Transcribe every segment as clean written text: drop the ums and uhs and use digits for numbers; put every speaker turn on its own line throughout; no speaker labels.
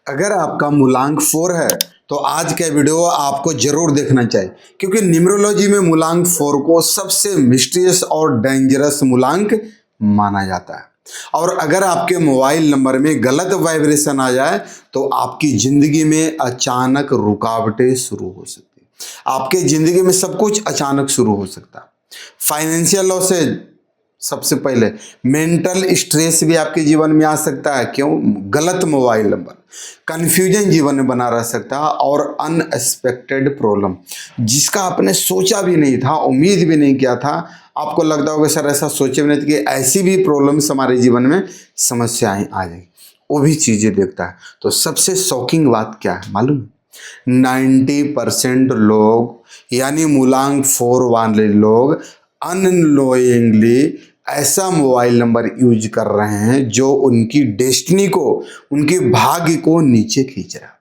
अगर आपका मूलांक 4 है तो आज का वीडियो आपको जरूर देखना चाहिए, क्योंकि न्यूमरोलॉजी में मूलांक 4 को सबसे मिस्टीरियस और डेंजरस मूलांक माना जाता है। और अगर आपके मोबाइल नंबर में गलत वाइब्रेशन आ जाए तो आपकी जिंदगी में अचानक रुकावटें शुरू हो सकती है। आपके जिंदगी में सब कुछ अचानक शुरू हो सकता है। फाइनेंशियल लॉसेज, सबसे पहले मेंटल स्ट्रेस भी आपके जीवन में आ सकता है। क्यों? गलत मोबाइल नंबर। कंफ्यूजन जीवन में बना रह सकता है और अनएक्सपेक्टेड प्रॉब्लम, जिसका आपने सोचा भी नहीं था, उम्मीद भी नहीं किया था। आपको लगता होगा सर ऐसा सोचे भी नहीं था कि ऐसी भी प्रॉब्लम्स हमारे जीवन में समस्याएं आ जाएंगी, वो भी चीज़ें देखता है। तो सबसे शॉकिंग बात क्या है मालूम? 90% लोग यानी मूलांक 4 वाले लोग अननोइंगली ऐसा मोबाइल नंबर यूज कर रहे हैं जो उनकी डेस्टिनी को, उनके भाग्य को नीचे खींच रहा है।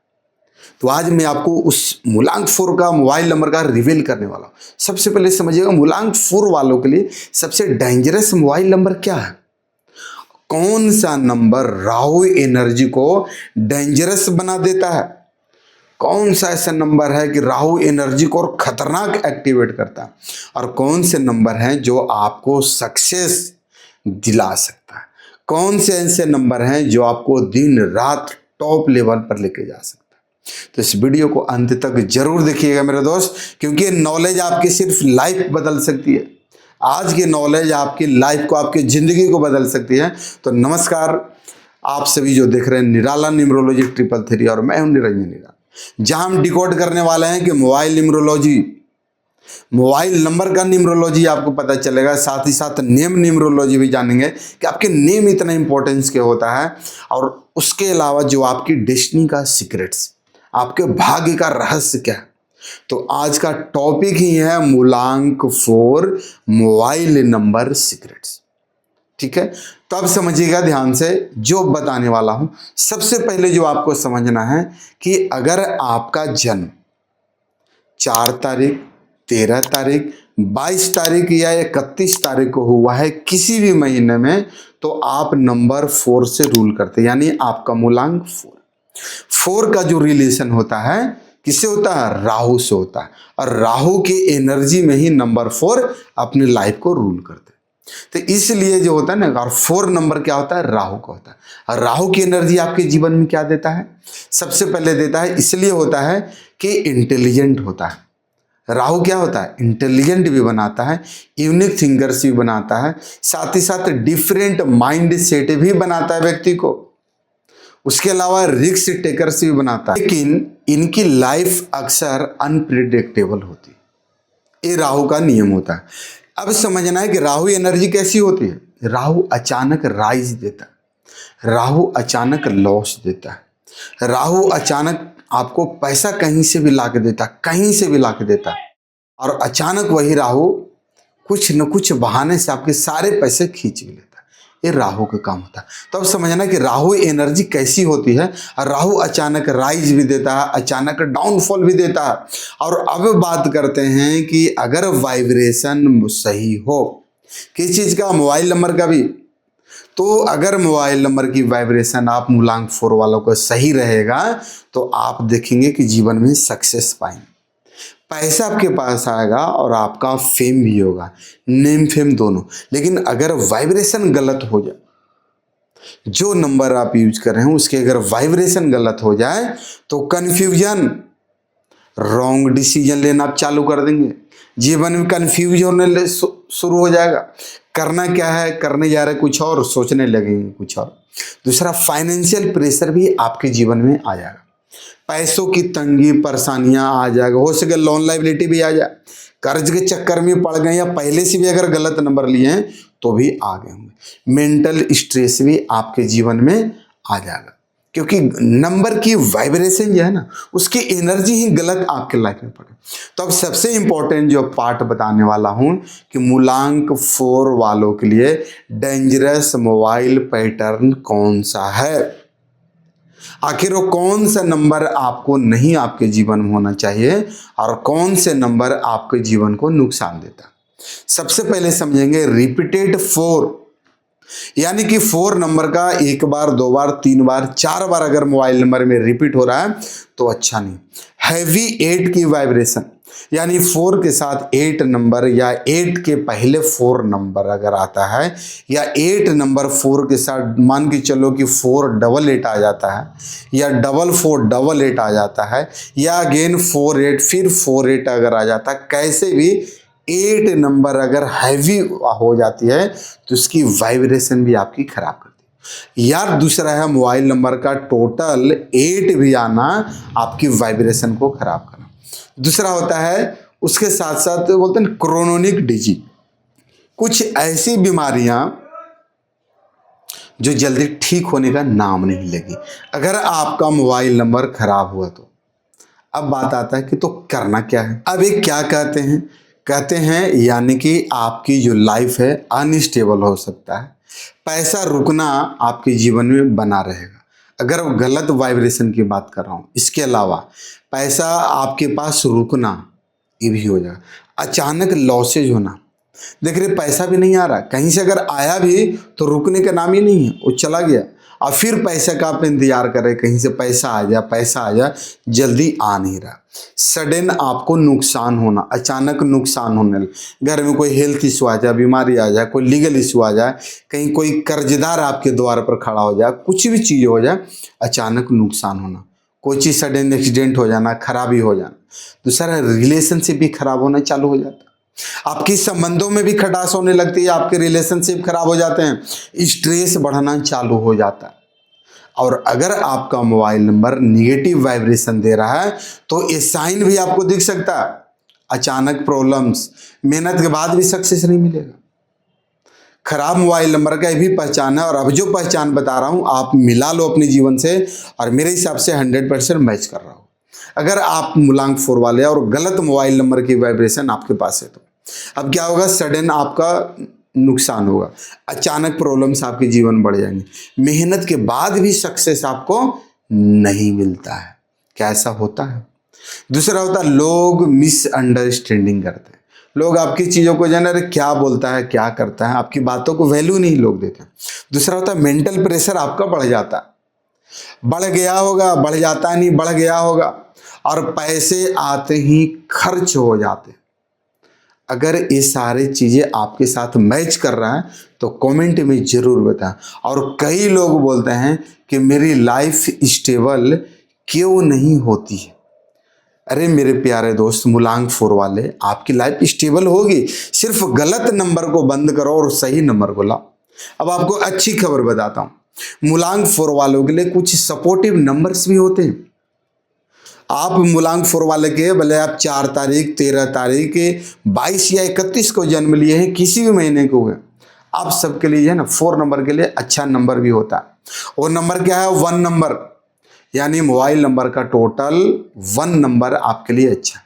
तो आज मैं आपको उस मूलांक 4 का मोबाइल नंबर का रिवील करने वाला हूं। सबसे पहले समझिएगा मूलांक 4 वालों के लिए सबसे डेंजरस मोबाइल नंबर क्या है। कौन सा नंबर राहु एनर्जी को डेंजरस बना देता है? कौन सा ऐसा नंबर है कि राहु एनर्जी को और खतरनाक एक्टिवेट करता है? और कौन से नंबर हैं जो आपको सक्सेस दिला सकता है? कौन से ऐसे नंबर हैं जो आपको दिन रात टॉप लेवल पर लेके जा सकता है? तो इस वीडियो को अंत तक जरूर देखिएगा मेरे दोस्त, क्योंकि ये नॉलेज आपकी सिर्फ लाइफ बदल सकती है। आज की नॉलेज आपकी लाइफ को, आपकी जिंदगी को बदल सकती है। तो नमस्कार, आप सभी जो देख रहे हैं निराला न्यूमरोलॉजी 333 और मैं हूं निरंजन निराला, जहां हम डिकोड करने वाले हैं कि मोबाइल न्यूमरोलॉजी, मोबाइल नंबर का न्यूमरोलॉजी आपको पता चलेगा। साथ ही साथ नेम न्यूमरोलॉजी भी जानेंगे कि आपके नेम इतना इंपॉर्टेंस क्या होता है, और उसके अलावा जो आपकी डेस्टिनी का सीक्रेट्स, आपके भाग्य का रहस्य क्या है। तो आज का टॉपिक ही है मूलांक 4 मोबाइल नंबर सीक्रेट्स। ठीक है, तो अब समझिएगा ध्यान से जो बताने वाला हूं। सबसे पहले जो आपको समझना है कि अगर आपका जन्म 4 तारीख, 13 तारीख, 22 तारीख या 31 तारीख को हुआ है किसी भी महीने में, तो आप नंबर 4 से रूल करते हैं, यानी आपका मूलांक 4 का जो रिलेशन होता है किससे होता है? राहु से होता है। और राहु की एनर्जी में ही नंबर 4 अपनी लाइफ को रूल करते हैं। तो इसलिए जो होता है ना, और 4 नंबर क्या होता है? राहु का होता है। और राहु की एनर्जी आपके जीवन में क्या देता है? सबसे पहले देता है, इसलिए होता है कि इंटेलिजेंट होता है। राहु क्या होता है? इंटेलिजेंट भी बनाता है, यूनिक थिंकर्स भी बनाता है, साथ ही साथ डिफरेंट माइंड सेट भी बनाता है व्यक्ति को। उसके अलावा रिस्क टेकर्स भी बनाता है। लेकिन इनकी लाइफ अक्सर अनप्रिडिक्टेबल होती है। ये राहु का नियम होता है। अब समझना है कि राहु एनर्जी कैसी होती है। राहु अचानक राइज देता है, राहु अचानक लॉस देता है, राहु अचानक आपको पैसा कहीं से भी ला के देता, कहीं से भी ला के देता, और अचानक वही राहु कुछ न कुछ बहाने से आपके सारे पैसे खींच भी लेता है। ये राहु का काम होता है। तो अब समझना कि राहु एनर्जी कैसी होती है। राहु अचानक राइज भी देता है, अचानक डाउनफॉल भी देता है। और अब बात करते हैं कि अगर वाइब्रेशन सही हो, किस चीज़ का? मोबाइल नंबर का भी। तो अगर मोबाइल नंबर की वाइब्रेशन आप मूलांक 4 वालों का सही रहेगा तो आप देखेंगे कि जीवन में सक्सेस पाएंगे, पैसा आपके पास आएगा और आपका फेम भी होगा, नेम फेम दोनों। लेकिन अगर वाइब्रेशन गलत हो जाए, जो नंबर आप यूज कर रहे हैं उसके अगर वाइब्रेशन गलत हो जाए तो कंफ्यूजन, रॉन्ग डिसीजन लेना आप चालू कर देंगे, जीवन में कंफ्यूज होने शुरू हो जाएगा। करना क्या है, करने जा रहे कुछ और, सोचने लगेंगे कुछ और। दूसरा, फाइनेंशियल प्रेशर भी आपके जीवन में आ जाएगा, पैसों की तंगी परेशानियां आ जाएगा, हो सके लोन लाइबिलिटी भी आ जाए, कर्ज के चक्कर में पड़ गए या पहले से भी अगर गलत नंबर लिए हैं तो भी आ गए होंगे। मेंटल स्ट्रेस भी आपके जीवन में आ जाएगा, क्योंकि नंबर की वाइब्रेशन जो है ना, उसकी एनर्जी ही गलत आपके लाइफ में पड़े। तो अब सबसे इंपॉर्टेंट जो पार्ट बताने वाला हूं कि मूलांक 4 वालों के लिए डेंजरस मोबाइल पैटर्न कौन सा है। आखिर वो कौन सा नंबर आपको नहीं आपके जीवन में होना चाहिए और कौन से नंबर आपके जीवन को नुकसान देता। सबसे पहले समझेंगे रिपीटेड 4 यानी कि 4 नंबर का एक बार, 2 बार, 3 बार, 4 बार अगर मोबाइल नंबर में रिपीट हो रहा है तो अच्छा नहीं। हैवी 8 की वाइब्रेशन, यानी 4 के साथ 8 नंबर या 8 के पहले 4 नंबर अगर आता है, या 8 नंबर 4 के साथ मान के चलो कि 488 आ जाता है, या 4488 आ जाता है, या अगेन 48 फिर 48 अगर आ जाता है, कैसे भी 8 नंबर अगर हैवी हो जाती है तो इसकी वाइब्रेशन भी आपकी खराब करती है। यार दूसरा है मोबाइल नंबर का टोटल 8 भी आना आपकी वाइब्रेशन को खराब करना। दूसरा होता है उसके साथ साथ बोलते हैं क्रोनिक डिजीज, कुछ ऐसी बीमारियां जो जल्दी ठीक होने का नाम नहीं लेगी अगर आपका मोबाइल नंबर खराब हुआ तो। अब बात आता है कि तो करना क्या है। अब ये क्या कहते हैं यानी कि आपकी जो लाइफ है अनस्टेबल हो सकता है, पैसा रुकना आपके जीवन में बना रहेगा अगर गलत वाइब्रेशन की बात कर रहा हूँ। इसके अलावा पैसा आपके पास रुकना ये भी हो जाएगा, अचानक लॉसेज होना। देख रहे पैसा भी नहीं आ रहा, कहीं से अगर आया भी तो रुकने का नाम ही नहीं है, वो चला गया और फिर पैसे का आप इंतजार कर रहे कहीं से पैसा आ जाए, जल्दी आ नहीं रहा। सडन आपको नुकसान होना, अचानक नुकसान होने लगे, घर में कोई हेल्थ इशू आ जाए, बीमारी आ जाए, कोई लीगल इशू आ जाए, कहीं कोई कर्जदार आपके द्वार पर खड़ा हो जाए, कुछ भी चीज़ हो जाए, अचानक नुकसान होना, कोई चीज़ सडन एक्सीडेंट हो जाना, खराबी हो जाना। दूसरा रिलेशनशिप भी खराब होना चालू हो जाता है, आपकी संबंधों में भी खटास होने लगती है, आपके रिलेशनशिप खराब हो जाते हैं, स्ट्रेस बढ़ना चालू हो जाता है। और अगर आपका मोबाइल नंबर निगेटिव वाइब्रेशन दे रहा है तो ये साइन भी आपको दिख सकता है, अचानक प्रॉब्लम्स, मेहनत के बाद भी सक्सेस नहीं मिलेगा। खराब मोबाइल नंबर का ये भी पहचान है, और अब जो पहचान बता रहा हूं आप मिला लो अपने जीवन से और मेरे हिसाब से 100% मैच कर रहा हो। अगर आप मूलांक 4 वाले और गलत मोबाइल नंबर की वाइब्रेशन आपके पास है तो अब क्या होगा, सडन आपका नुकसान होगा, अचानक प्रॉब्लम्स आपके जीवन बढ़ जाएंगे, मेहनत के बाद भी सक्सेस आपको नहीं मिलता है। क्या ऐसा होता है? दूसरा होता है लोग मिसअंडरस्टैंडिंग करते हैं, लोग आपकी चीज़ों को जाने अरे क्या बोलता है, क्या करता है, आपकी बातों को वैल्यू नहीं लोग देते हैं। दूसरा होता है मेंटल प्रेशर आपका बढ़ जाता है, बढ़ गया होगा, बढ़ जाता नहीं, बढ़ गया होगा, और पैसे आते ही खर्च हो जाते। अगर ये सारी चीज़ें आपके साथ मैच कर रहा है तो कमेंट में ज़रूर बताएं। और कई लोग बोलते हैं कि मेरी लाइफ स्टेबल क्यों नहीं होती है। अरे मेरे प्यारे दोस्त मूलांक 4 वाले, आपकी लाइफ स्टेबल होगी, सिर्फ गलत नंबर को बंद करो और सही नंबर को लाओ। अब आपको अच्छी खबर बताता हूँ, मूलांक 4 वालों के लिए कुछ सपोर्टिव नंबर्स भी होते हैं। आप मूलांक 4 वाले के भले आप 4 तारीख, 13 तारीख, 22 या 31 को जन्म लिए हैं, किसी भी महीने को हुए, आप सबके लिए है ना 4 नंबर के लिए अच्छा नंबर भी होता है। वो नंबर क्या है? 1 नंबर, यानी मोबाइल नंबर का टोटल 1 नंबर आपके लिए अच्छा,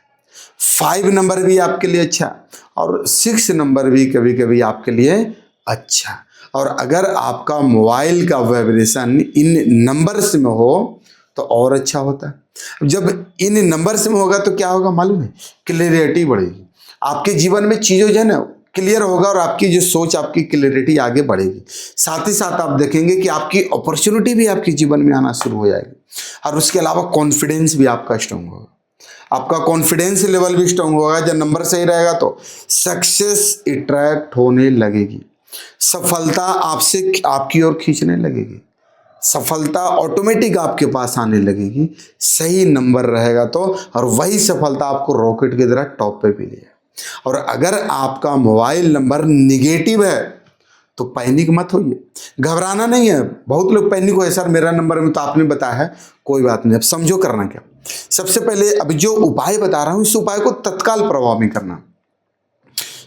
5 नंबर भी आपके लिए अच्छा, और 6 नंबर भी कभी कभी आपके लिए अच्छा। और अगर आपका मोबाइल का वाइब्रेशन इन नंबर्स में हो तो और अच्छा होता है। जब इन नंबर्स में होगा तो क्या होगा मालूम है? क्लियरिटी बढ़ेगी, आपके जीवन में चीज़ें जो है ना क्लियर होगा, और आपकी जो सोच, आपकी क्लियरिटी आगे बढ़ेगी। साथ ही साथ आप देखेंगे कि आपकी अपॉर्चुनिटी भी आपके जीवन में आना शुरू हो जाएगी, और उसके अलावा कॉन्फिडेंस भी आपका स्ट्रांग होगा। आपका कॉन्फिडेंस लेवल भी स्ट्रांग होगा। जब नंबर सही रहेगा तो सक्सेस अट्रैक्ट होने लगेगी, सफलता आपसे आपकी ओर खींचने लगेगी, सफलता ऑटोमेटिक आपके पास आने लगेगी। सही नंबर रहेगा तो, और वही सफलता आपको रॉकेट की तरह टॉप पे भी ले। और अगर आपका मोबाइल नंबर निगेटिव है तो पैनिक मत होइए, घबराना नहीं है। बहुत लोग पैनिक हो, सर मेरा नंबर में तो आपने बताया है, कोई बात नहीं। अब समझो करना क्या। सबसे पहले अब जो उपाय बता रहा हूं इस उपाय को तत्काल प्रभाव में करना।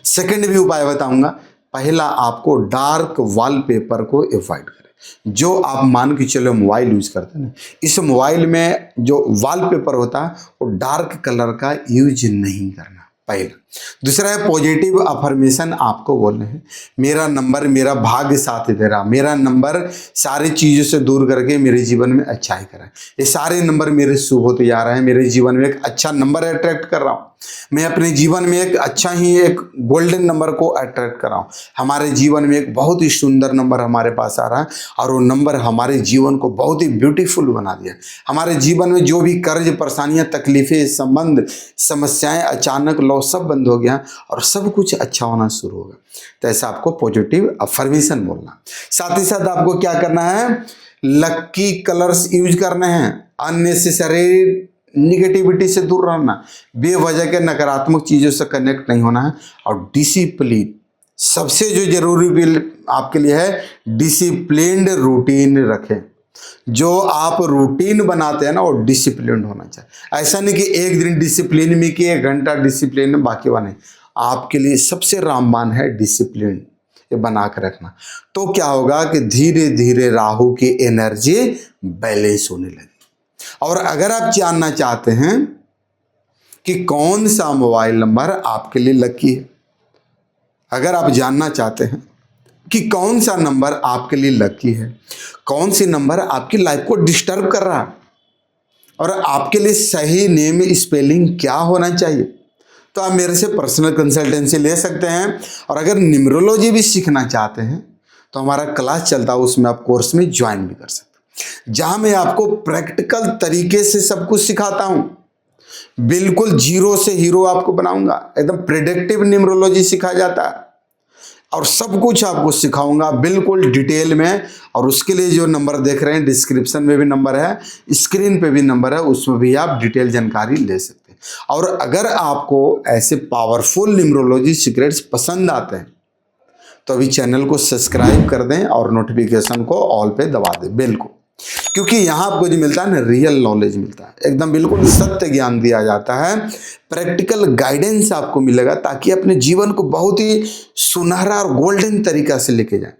सेकंड भी उपाय बताऊंगा। पहला, आपको डार्क वॉलपेपर को अवॉइड करें। जो आप मान के चलो मोबाइल यूज करते हैं ना, इस मोबाइल में जो वॉलपेपर होता है वो डार्क कलर का यूज नहीं करना, पहला। दूसरा है पॉजिटिव अफर्मेशन आपको बोलने हैं, मेरा नंबर मेरा भाग्य साथ दे रहा, मेरा नंबर सारी चीज़ों से दूर करके मेरे जीवन में अच्छाई करा, ये सारे नंबर मेरे शुभ होते जा रहे हैं, मेरे जीवन में एक अच्छा नंबर अट्रैक्ट कर रहा हूँ। मैं अपने जीवन में एक अच्छा ही एक गोल्डन नंबर को अट्रैक्ट कर रहा हूँ। हमारे जीवन में एक बहुत ही सुंदर नंबर हमारे पास आ रहा है और वो नंबर हमारे जीवन को बहुत ही ब्यूटीफुल बना दिया। हमारे जीवन में जो भी कर्ज, परेशानियां, तकलीफें, संबंध, समस्याएं अचानक लो सब बंद हो गया और सब कुछ अच्छा होना शुरू हो गया। तो ऐसा आपको पॉजिटिव अफर्मेशन बोलना। साथ ही साथ आपको क्या करना है, लक्की कलर्स यूज करने हैं, अननेसेसरी निगेटिविटी से दूर रहना, बेवजह के नकारात्मक चीज़ों से कनेक्ट नहीं होना है और डिसिप्लिन सबसे जो जरूरी भी आपके लिए है, डिसिप्लिन्ड रूटीन रखें। जो आप रूटीन बनाते हैं ना वो डिसिप्लिन होना चाहिए। ऐसा नहीं कि एक दिन डिसिप्लिन में कि 1 घंटा डिसिप्लिन में बाकी वाला नहीं। आपके लिए सबसे रामबाण है डिसिप्लिन, ये बना कर रखना। तो क्या होगा कि धीरे धीरे राहु की एनर्जी बैलेंस होने लगी। और अगर आप जानना चाहते हैं कि कौन सा मोबाइल नंबर आपके लिए लकी है, अगर आप जानना चाहते हैं कि कौन सा नंबर आपके लिए लकी है, कौन सी नंबर आपकी लाइफ को डिस्टर्ब कर रहा है और आपके लिए सही नेम स्पेलिंग क्या होना चाहिए, तो आप मेरे से पर्सनल कंसल्टेंसी ले सकते हैं। और अगर न्यूमरोलॉजी भी सीखना चाहते हैं तो हमारा क्लास चलता है, उसमें आप कोर्स में ज्वाइन भी कर सकते हैं, जहां मैं आपको प्रैक्टिकल तरीके से सब कुछ सिखाता हूं। बिल्कुल जीरो से हीरो आपको बनाऊंगा, एकदम प्रेडिक्टिव न्यूमरोलॉजी सिखाया जाता है और सब कुछ आपको सिखाऊंगा बिल्कुल डिटेल में। और उसके लिए जो नंबर देख रहे हैं, डिस्क्रिप्शन में भी नंबर है, स्क्रीन पे भी नंबर है, उसमें भी आप डिटेल जानकारी ले सकते हैं। और अगर आपको ऐसे पावरफुल न्यूमरोलॉजी सीक्रेट्स पसंद आते हैं तो अभी चैनल को सब्सक्राइब कर दें और नोटिफिकेशन को ऑल पे दबा दें बिल्कुल, क्योंकि यहाँ आपको जो मिलता है ना, रियल नॉलेज मिलता है, एकदम बिल्कुल सत्य ज्ञान दिया जाता है, प्रैक्टिकल गाइडेंस आपको मिलेगा ताकि अपने जीवन को बहुत ही सुनहरा और गोल्डन तरीका से लेके जाएं,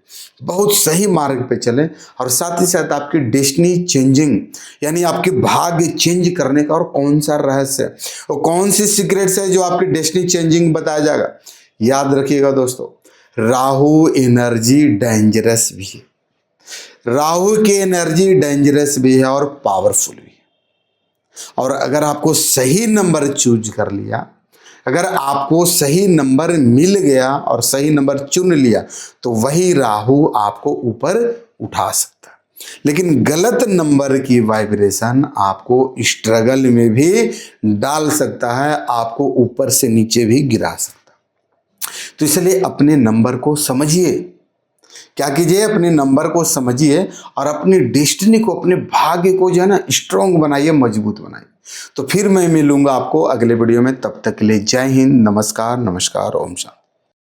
बहुत सही मार्ग पे चलें। और साथ ही साथ आपकी डेस्टिनी चेंजिंग यानी आपके भाग्य चेंज करने का और कौन सा रहस्य है, और कौन सी सीक्रेट्स है जो आपकी डेस्टिनी चेंजिंग बताया जाएगा। याद रखिएगा दोस्तों, राहु एनर्जी डेंजरस भी है, राहु की एनर्जी डेंजरस भी है और पावरफुल भी है। और अगर आपको सही नंबर चूज कर लिया, अगर आपको सही नंबर मिल गया और सही नंबर चुन लिया तो वही राहु आपको ऊपर उठा सकता है। लेकिन गलत नंबर की वाइब्रेशन आपको स्ट्रगल में भी डाल सकता है, आपको ऊपर से नीचे भी गिरा सकता है। तो इसलिए अपने नंबर को समझिए, क्या कीजिए, अपने नंबर को समझिए और अपनी डेस्टिनी को, अपने भाग्य को जो है ना स्ट्रॉन्ग बनाइए, मजबूत बनाइए। तो फिर मैं मिलूंगा आपको अगले वीडियो में, तब तक के लिए जय हिंद, नमस्कार, नमस्कार, ओम शांति।